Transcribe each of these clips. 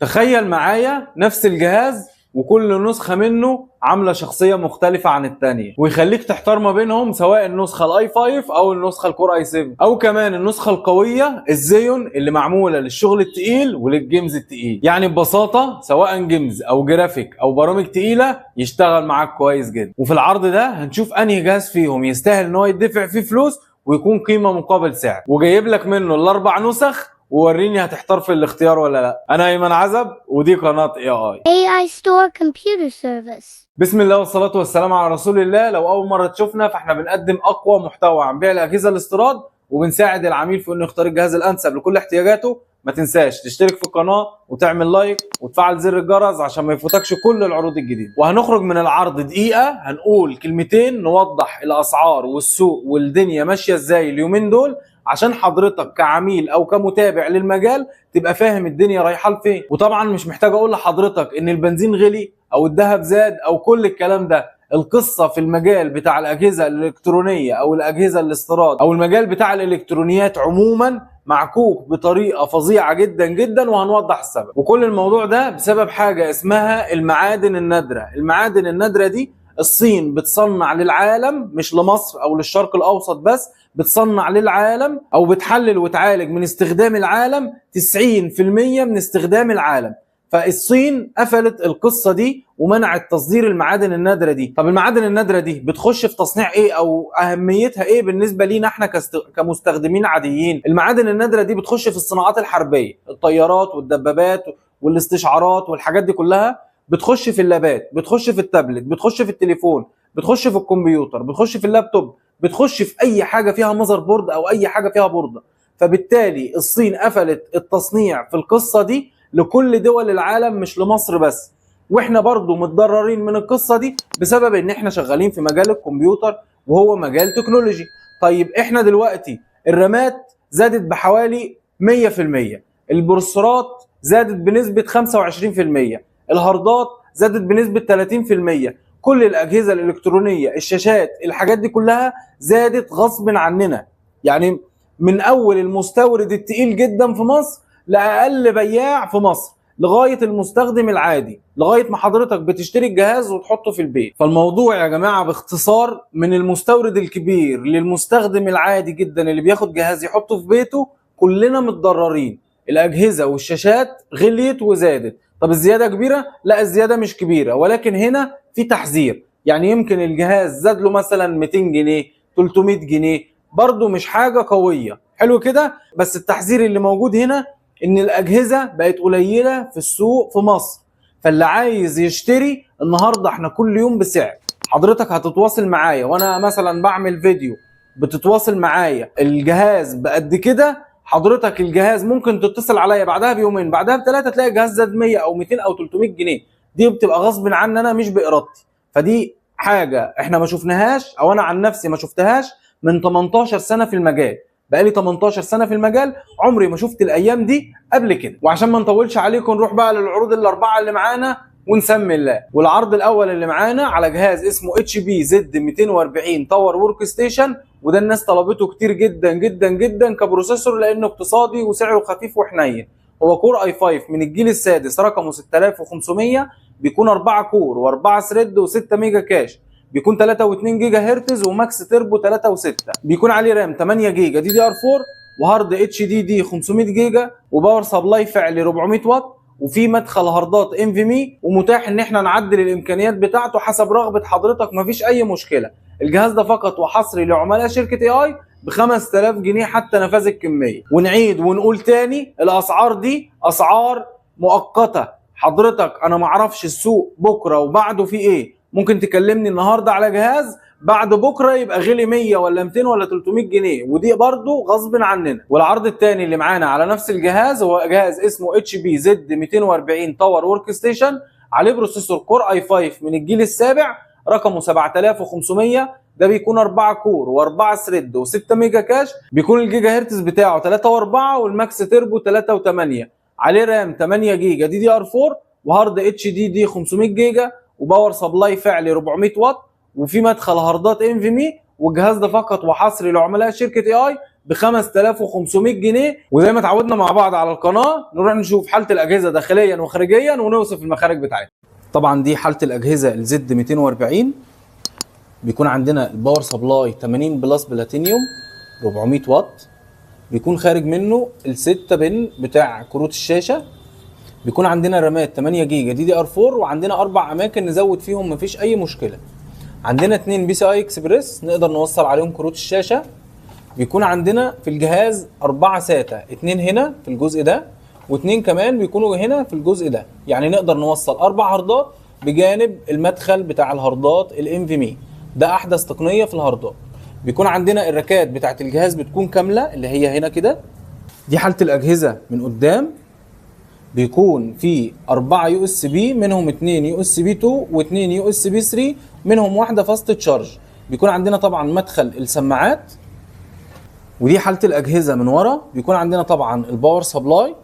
تخيل معايا نفس الجهاز وكل نسخة منه عاملة شخصية مختلفة عن التانية، ويخليك تحتار ما بينهم، سواء النسخة الاي 5 او النسخة الكور اي 7 او كمان النسخة القوية الزيون اللي معمولة للشغل التقيل وللجيمز التقيل. يعني ببساطة سواء جيمز او جرافيك او برامج تقيلة يشتغل معاك كويس جدا. وفي العرض ده هنشوف انهي جهاز فيهم يستاهل ان هو يدفع فيه فلوس ويكون قيمة مقابل سعر، وجايب لك منه الاربع نسخ ووريني هتحتار في الاختيار ولا لا. انا ايمن عزب ودي قناة AI Store Computer Service. بسم الله والصلاة والسلام على رسول الله. لو أول مرة تشوفنا فإحنا بنقدم أقوى محتوى عن بيع الأجهزة الاستيراد، وبنساعد العميل في إنه يختار الجهاز الأنسب لكل احتياجاته. ما تنساش تشترك في القناة وتعمل لايك وتفعل زر الجرس عشان ما يفوتكش كل العروض الجديدة. وهنخرج من العرض دقيقة هنقول كلمتين نوضح الأسعار والسوق والدنيا ماشية إزاي اليومين دول، عشان حضرتك كعميل او كمتابع للمجال تبقى فاهم الدنيا رايحه لفين. وطبعا مش محتاج اقول لحضرتك ان البنزين غلي او الذهب زاد او كل الكلام ده. القصه في المجال بتاع الاجهزه الالكترونيه او الاجهزه الاستيراد او المجال بتاع الالكترونيات عموما معكوك بطريقه فظيعه جدا جدا، وهنوضح السبب. وكل الموضوع ده بسبب حاجه اسمها المعادن النادره. المعادن النادره دي الصين بتصنع للعالم، مش لمصر او للشرق الاوسط بس، بتصنع للعالم او بتحلل وتعالج من استخدام العالم 90% من استخدام العالم. فالصين قفلت القصة دي ومنعت تصدير المعادن النادرة دي. طب المعادن النادرة دي بتخش في تصنيع ايه او اهميتها ايه بالنسبة لينا احنا كمستخدمين عاديين؟ المعادن النادرة دي بتخش في الصناعات الحربية، الطيارات والدبابات والاستشعارات والحاجات دي كلها. بتخش في اللابات، بتخش في التابلت، بتخش في التليفون، بتخش في الكمبيوتر، بتخش في اللابتوب، بتخش في اي حاجه فيها ماذر بورد او اي حاجه فيها بورده. فبالتالي الصين قفلت التصنيع في القصه دي لكل دول العالم مش لمصر بس. واحنا برضو متضررين من القصه دي بسبب ان احنا شغالين في مجال الكمبيوتر وهو مجال تكنولوجي. طيب احنا دلوقتي الرامات زادت بحوالي 100%، البروسيسورات زادت بنسبه 25%، الهاردات زادت بنسبه 30%، كل الاجهزه الالكترونيه، الشاشات، الحاجات دي كلها زادت غصب عننا. يعني من اول المستورد التقيل جدا في مصر لاقل بياع في مصر لغايه المستخدم العادي، لغايه ما حضرتك بتشتري الجهاز وتحطه في البيت. فالموضوع يا جماعه باختصار من المستورد الكبير للمستخدم العادي جدا اللي بياخد جهاز يحطه في بيته، كلنا متضررين. الاجهزه والشاشات غليت وزادت. طب الزياده كبيره؟ لا، الزياده مش كبيره، ولكن هنا في تحذير. يعني يمكن الجهاز زاد له مثلا 200 جنيه 300 جنيه، برضه مش حاجه قويه. حلو كده، بس التحذير اللي موجود هنا ان الاجهزه بقت قليله في السوق في مصر. فاللي عايز يشتري النهارده احنا كل يوم بسعر. حضرتك هتتواصل معايا وانا مثلا بعمل فيديو، بتتواصل معايا الجهاز بقد كده، حضرتك الجهاز ممكن تتصل عليا بعدها بيومين بعدها بثلاثه تلاقي الجهاز زاد 100 او 200 او 300 جنيه. دي بتبقى غصب عني انا مش بارادتي. فدي حاجه احنا ما شفناهاش، او انا عن نفسي ما شفتهاش من 18 سنه في المجال. بقالي 18 سنه في المجال، عمري ما شفت الايام دي قبل كده. وعشان ما نطولش عليكم نروح بقى للعروض الاربعه اللي معانا ونسمي الله. والعرض الاول اللي معانا على جهاز اسمه اتش بي زد 240 تاور ورك ستيشن، وده الناس طلبته كتير جدا جدا جدا كبروسيسور لانه اقتصادي وسعره خفيف وحنين. هو كور اي 5 من الجيل السادس رقمه 6500، بيكون 4 كور و4 ثريد و6 ميجا كاش، بيكون 3.2 جيجا هرتز وماكس تربو 3 و6، بيكون عليه رام 8 جيجا دي دي ار 4 وهارد اتش دي دي 500 جيجا وباور سبلاي فعلي 400 واط، وفي مدخل هاردات انفيمي، ومتاح ان احنا نعدل الامكانيات بتاعته حسب رغبه حضرتك، مفيش اي مشكله. الجهاز ده فقط وحصري لعملاء شركه اي ب 5000 جنيه حتى نفاذ الكميه. ونعيد ونقول تاني الاسعار دي اسعار مؤقته. حضرتك انا معرفش السوق بكره وبعده في ايه، ممكن تكلمني النهارده على جهاز بعد بكره يبقى غلي 100 ولا 200 ولا 300 جنيه، ودي برضو غصب عننا. والعرض الثاني اللي معانا على نفس الجهاز هو جهاز اسمه اتش بي زد 240 تاور ورك ستيشن، عليه بروسيسور كور اي 5 من الجيل السابع رقمه 7500، ده بيكون 4 كور و4 ثريد و6 ميجا كاش، بيكون الجيجا هرتز بتاعه 3 و4 والماكس تربو 3 و8، عليه رام 8 جيجا دي دي ار 4 وهارد اتش دي دي 500 جيجا وباور سبلاي فعلي 400 واط، وفي مدخل هاردات انفيمي. والجهاز ده فقط وحصري لعملاء شركه اي ب 5500 جنيه. وزي ما اتعودنا مع بعض على القناه نروح نشوف حاله الاجهزه داخليا وخارجيا ونوصف المخارج بتاعتها. طبعا دي حاله الاجهزه الزد 240. بيكون عندنا الباور سبلاي 80 بلس بلاتينيوم 400 واط. بيكون خارج منه ال6 بن بتاع كروت الشاشه. بيكون عندنا رامات 8 جيجا دي دي ار 4 وعندنا 4 اماكن نزود فيهم مفيش اي مشكله. عندنا 2 بي سي اي اكسبريس نقدر نوصل عليهم كروت الشاشه. بيكون عندنا في الجهاز 4 ساتا، 2 هنا في الجزء ده و2 كمان بيكونوا هنا في الجزء ده، يعني نقدر نوصل 4 هاردات بجانب المدخل بتاع الهاردات الانفيمي. ده احدث تقنيه في الهاردات. بيكون عندنا الركات بتاعت الجهاز بتكون كامله اللي هي هنا كده. دي حاله الاجهزه من قدام. بيكون في 4 يو اس بي منهم 2 يو اس بي 2 و2 يو اس بي 3 منهم واحده فاست تشارج. بيكون عندنا طبعا مدخل السماعات. ودي حاله الاجهزه من ورا. بيكون عندنا طبعا الباور سبلاي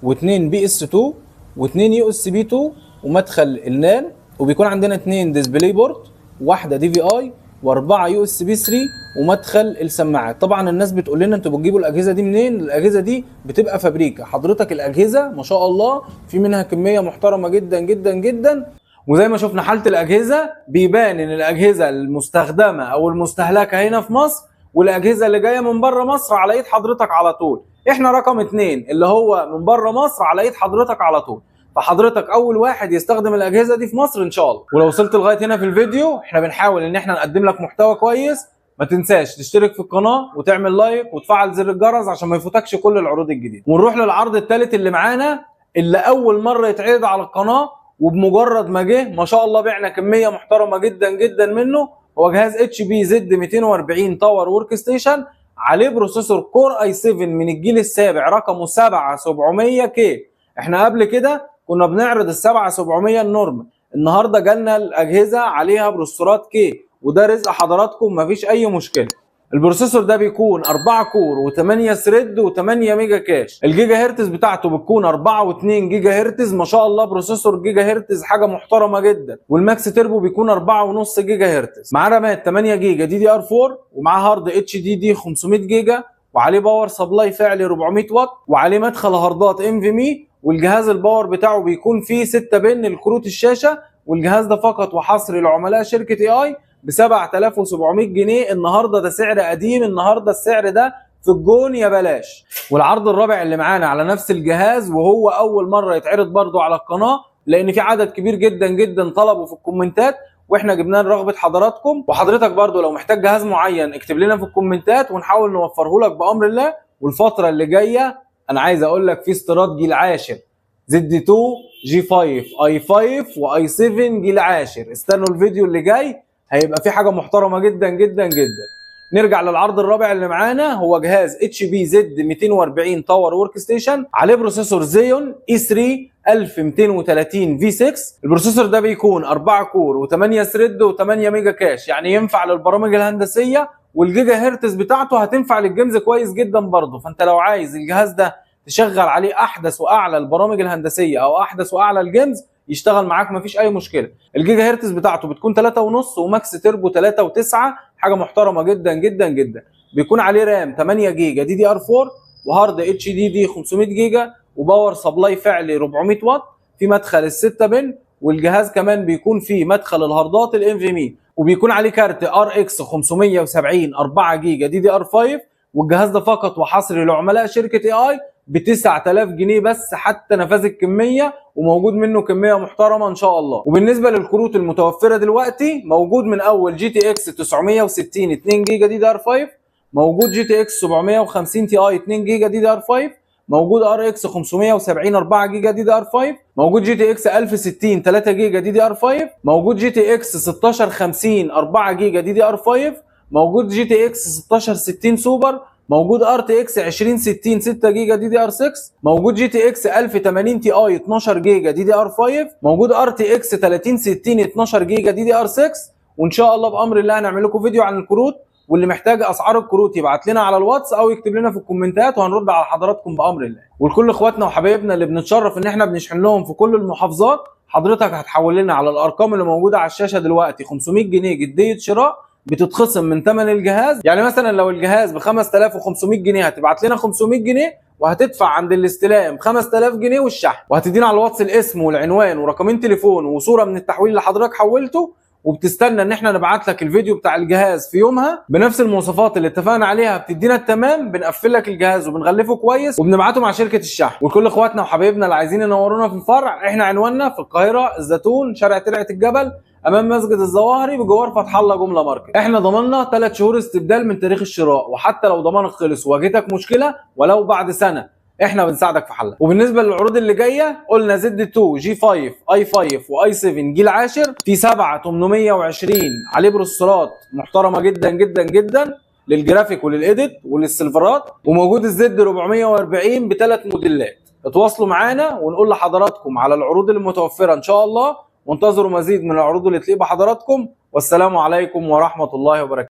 و2 بي اس 2 و2 يو اس بي 2 ومدخل النان. وبيكون عندنا 2 ديسبلاي بورد، واحده دي في اي و4 يو اس بي 3 ومدخل السماعات. طبعا الناس بتقول لنا انتوا بتجيبوا الاجهزه دي منين؟ الاجهزه دي بتبقى فابريكا. حضرتك الاجهزه ما شاء الله في منها كميه محترمه جدا جدا جدا. وزي ما شفنا حاله الاجهزه بيبان ان الاجهزه المستخدمه او المستهلكه هنا في مصر والاجهزه اللي جايه من بره مصر على ايد حضرتك على طول. احنا رقم 2 اللي هو من بره مصر على ايد حضرتك على طول. فحضرتك اول واحد يستخدم الاجهزه دي في مصر ان شاء الله. ولو وصلت لغايه هنا في الفيديو احنا بنحاول ان احنا نقدم لك محتوى كويس. ما تنساش تشترك في القناه وتعمل لايك وتفعل زر الجرس عشان ما يفوتكش كل العروض الجديده. ونروح للعرض الثالث اللي معانا اللي اول مره يتعرض على القناه، وبمجرد ما جه ما شاء الله بعنا كميه محترمه جدا جدا منه. هو جهاز اتش بي زد 240 تاور ورك ستيشن، عليه بروسيسور كور اي 7 من الجيل السابع رقمه 7700 كي. احنا قبل كده كنا بنعرض ال 7700 النورم. النهارده جالنا الاجهزه عليها بروسيسورات كي، وده رزق حضراتكم مفيش اي مشكله. البروسيسور ده بيكون 4 كور و8 ثريد و8 ميجا كاش. الجيجا هرتز بتاعته بتكون 4 و2 جيجا هرتز. ما شاء الله بروسيسور جيجا هرتز حاجه محترمه جدا. والماكس تيربو بيكون 4.5 جيجا هرتز. معاه رامات 8 جيجا دي دي ار 4 ومعاه هارد اتش دي دي 500 جيجا وعليه باور سبلاي فعلي 400 واط وعليه مدخل هاردات انفيمي. والجهاز الباور بتاعه بيكون فيه 6 بن الكروت الشاشه. والجهاز ده فقط وحصري لعملاء شركه اي اي ب 7700 جنيه. النهارده ده سعر قديم، النهارده السعر ده في الجون يا بلاش. والعرض الرابع اللي معانا على نفس الجهاز وهو اول مره يتعرض برضو على القناه، لان في عدد كبير جدا جدا طلبوا في الكومنتات واحنا جبناه لرغبه حضراتكم. وحضرتك برضو لو محتاج جهاز معين اكتب لنا في الكومنتات ونحاول نوفره لك بامر الله. والفتره اللي جايه انا عايز اقول لك في استيراد جيل عاشر زد 2 جي 5 اي 5 واي 7 جيل عاشر. استنوا الفيديو اللي جاي هيبقى في حاجه محترمه جدا جدا جدا. نرجع للعرض الرابع اللي معانا. هو جهاز اتش بي زد 240 تاور ورك ستيشن، عليه بروسيسور زيون اي 3 1230 في 6. البروسيسور ده بيكون 4 كور و8 ثريد و8 ميجا كاش، يعني ينفع للبرامج الهندسيه. والجيجا هرتز بتاعته هتنفع للجيمز كويس جدا برضه. فانت لو عايز الجهاز ده تشغل عليه احدث واعلى البرامج الهندسيه او احدث واعلى الجيمز يشتغل معاك مفيش اي مشكله. الجيجا هرتز بتاعته بتكون 3.5 وماكس تيربو 3 و9، حاجه محترمه جدا جدا جدا. بيكون عليه رام 8 جيجا دي دي ار 4 وهارد اتش دي دي 500 جيجا وباور سبلاي فعلي 400 واط. في مدخل الستة بن. والجهاز كمان بيكون فيه مدخل الهاردات الانفيمي. وبيكون عليه كارت ار اكس 570 4 جيجا دي دي ار 5. والجهاز ده فقط وحصري لعملاء شركه اي اي ب 9000 جنيه بس حتى نفاذ الكميه، وموجود منه كميه محترمه ان شاء الله. وبالنسبه للكروت المتوفره دلوقتي موجود من اول جي تي اكس 960 2 جيجا دي دي ار 5، موجود جي تي اكس 750 تي اي 2 جيجا دي دي ار 5، موجود ار اكس 570 4 جيجا دي دي ار 5، موجود جي تي اكس 1060 3 جيجا دي دي ار 5، موجود جي تي اكس 1650 4 جيجا دي دي ار 5، موجود جي تي اكس 1660 سوبر، موجود ار تي اكس 2060 6 جيجا دي دي ار 6، موجود جي تي اكس 1080 تي اي 12 جيجا دي دي ار 5، موجود ار تي اكس 3060 12 جيجا دي دي ار 6. وان شاء الله بامر الله هنعمل لكم فيديو عن الكروت، واللي محتاج اسعار الكروت يبعت لنا على الواتس او يكتب لنا في الكومنتات وهنرد على حضراتكم بامر الله. ولكل اخواتنا وحبايبنا اللي بنتشرف ان احنا بنشحن لهم في كل المحافظات، حضرتك هتحول لنا على الارقام اللي موجوده على الشاشه دلوقتي 500 جنيه جديه شراء بتتخصم من ثمن الجهاز. يعني مثلا لو الجهاز ب 5500 جنيه هتبعت لنا 500 جنيه وهتدفع عند الاستلام 5000 جنيه والشحن، وهتدينا على الواتس الاسم والعنوان ورقمين تليفون وصوره من التحويل اللي حضرتك حولته، وبتستنى ان احنا نبعت لك الفيديو بتاع الجهاز في يومها بنفس المواصفات اللي اتفقنا عليها، بتدينا التمام، بنقفل لك الجهاز وبنغلفه كويس وبنبعته مع شركه الشحن. وكل اخواتنا وحبايبنا اللي عايزين ينورونا في الفرع، احنا عنواننا في القاهره الزيتون، شارع ترعه الجبل، امام مسجد الظواهري بجوار فتح الله جمله ماركت. احنا ضمننا 3 شهور استبدال من تاريخ الشراء، وحتى لو ضمانك خلص وواجهتك مشكله ولو بعد سنه احنا بنساعدك في حلها. وبالنسبه للعروض اللي جايه، قلنا زد 2 جي 5 اي 5 واي 7 جيل عاشر في 7820 عليه بروسيسورات محترمه جدا جدا جدا للجرافيك وللايديت وللسيلفرات، وموجود الزد 440 بثلاث موديلات. اتواصلوا معانا ونقول لحضراتكم على العروض المتوفره ان شاء الله، وانتظروا مزيد من العروض اللي تليق بحضراتكم. والسلام عليكم ورحمه الله وبركاته.